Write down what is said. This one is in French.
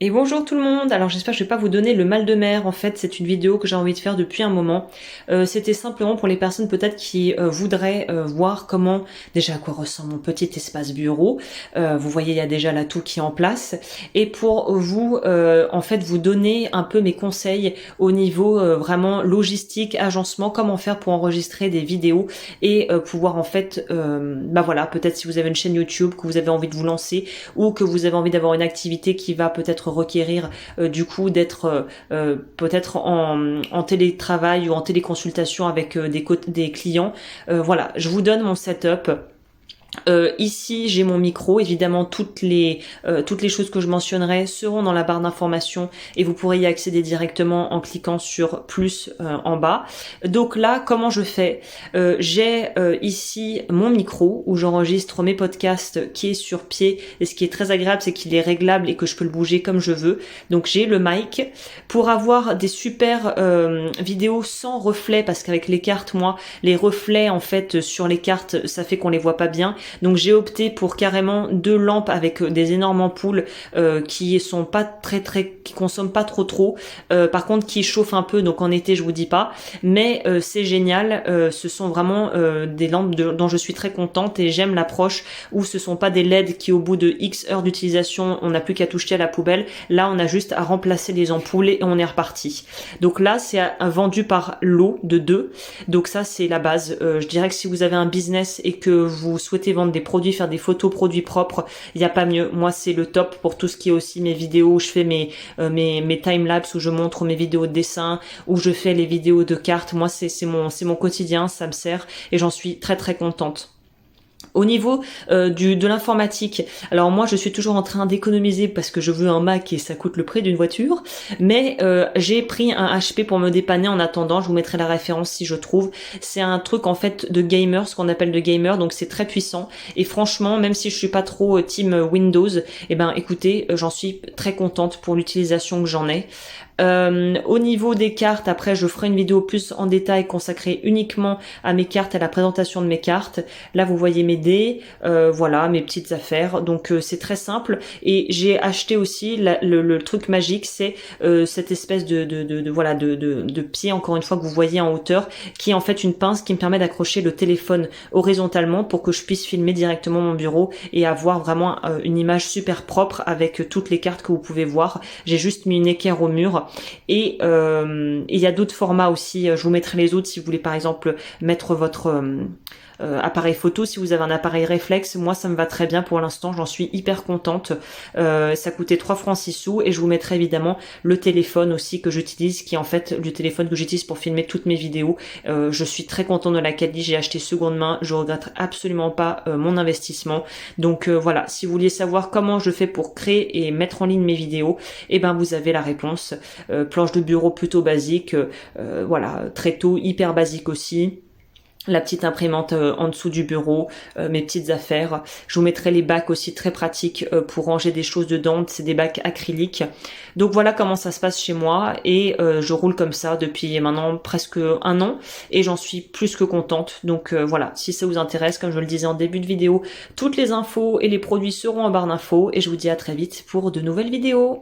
Et bonjour tout le monde. Alors j'espère que je vais pas vous donner le mal de mer. En fait, c'est une vidéo que j'ai envie de faire depuis un moment. C'était simplement pour les personnes peut-être qui voudraient voir comment, déjà à quoi ressemble mon petit espace bureau. Vous voyez, il y a déjà là tout qui est en place. Et pour vous, en fait, vous donner un peu mes conseils au niveau vraiment logistique, agencement, comment faire pour enregistrer des vidéos et pouvoir en fait, bah voilà, peut-être si vous avez une chaîne YouTube, que vous avez envie de vous lancer ou que vous avez envie d'avoir une activité qui va peut-être requérir du coup d'être peut-être en télétravail ou en téléconsultation avec des clients. Voilà, je vous donne mon setup. Ici, j'ai mon micro. Évidemment, toutes les choses que je mentionnerai seront dans la barre d'information et vous pourrez y accéder directement en cliquant sur plus en bas. Donc là, comment je fais? J'ai ici mon micro où j'enregistre mes podcasts qui est sur pied et ce qui est très agréable, c'est qu'il est réglable et que je peux le bouger comme je veux. Donc j'ai le mic pour avoir des super vidéos sans reflet parce qu'avec les cartes, moi, les reflets en fait sur les cartes, ça fait qu'on les voit pas bien. Donc j'ai opté pour carrément 2 lampes avec des énormes ampoules qui sont pas qui consomment pas trop. Par contre qui chauffent un peu, donc en été je vous dis pas, mais c'est génial. Ce sont vraiment des lampes dont je suis très contente et j'aime l'approche où ce sont pas des LED qui au bout de X heures d'utilisation on n'a plus qu'à toucher à la poubelle. Là on a juste à remplacer les ampoules et on est reparti. Donc là c'est vendu par lot de 2. Donc ça c'est la base. Je dirais que si vous avez un business et que vous souhaitez vendre des produits, faire des photos produits propres, il n'y a pas mieux. Moi c'est le top pour tout ce qui est aussi mes vidéos où je fais mes timelapses, où je montre mes vidéos de dessin, où je fais les vidéos de cartes. Moi c'est mon quotidien, ça me sert et j'en suis très contente. Au niveau de l'informatique, alors moi je suis toujours en train d'économiser parce que je veux un Mac et ça coûte le prix d'une voiture, mais j'ai pris un HP pour me dépanner en attendant. Je vous mettrai la référence si je trouve. C'est un truc en fait de gamer, ce qu'on appelle de gamer, donc c'est très puissant et franchement même si je suis pas trop team Windows, eh ben écoutez, j'en suis très contente pour l'utilisation que j'en ai. Au niveau des cartes, après je ferai une vidéo plus en détail consacrée uniquement à mes cartes, à la présentation de mes cartes. Là vous voyez mes dés, voilà mes petites affaires, donc c'est très simple. Et j'ai acheté aussi le truc magique, c'est cette espèce de pied, encore une fois, que vous voyez en hauteur, qui est en fait une pince qui me permet d'accrocher le téléphone horizontalement pour que je puisse filmer directement mon bureau et avoir vraiment une image super propre avec toutes les cartes que vous pouvez voir. J'ai juste mis une équerre au mur. Et il y a d'autres formats aussi, je vous mettrai les autres si vous voulez par exemple mettre votre appareil photo. Si vous avez un appareil réflexe, moi ça me va très bien pour l'instant, j'en suis hyper contente. Ça coûtait 3 francs 6 sous et je vous mettrai évidemment le téléphone aussi que j'utilise, qui est en fait le téléphone que j'utilise pour filmer toutes mes vidéos. Je suis très contente de la qualité, j'ai acheté seconde main, je regrette absolument pas mon investissement. Donc voilà, si vous vouliez savoir comment je fais pour créer et mettre en ligne mes vidéos, et ben vous avez la réponse. Planche de bureau plutôt basique, voilà, tréteau hyper basique aussi. La petite imprimante en dessous du bureau, mes petites affaires. Je vous mettrai les bacs aussi très pratiques pour ranger des choses dedans. C'est des bacs acryliques. Donc voilà comment ça se passe chez moi et je roule comme ça depuis maintenant presque 1 an et j'en suis plus que contente. Donc voilà, si ça vous intéresse, comme je le disais en début de vidéo, toutes les infos et les produits seront en barre d'infos et je vous dis à très vite pour de nouvelles vidéos.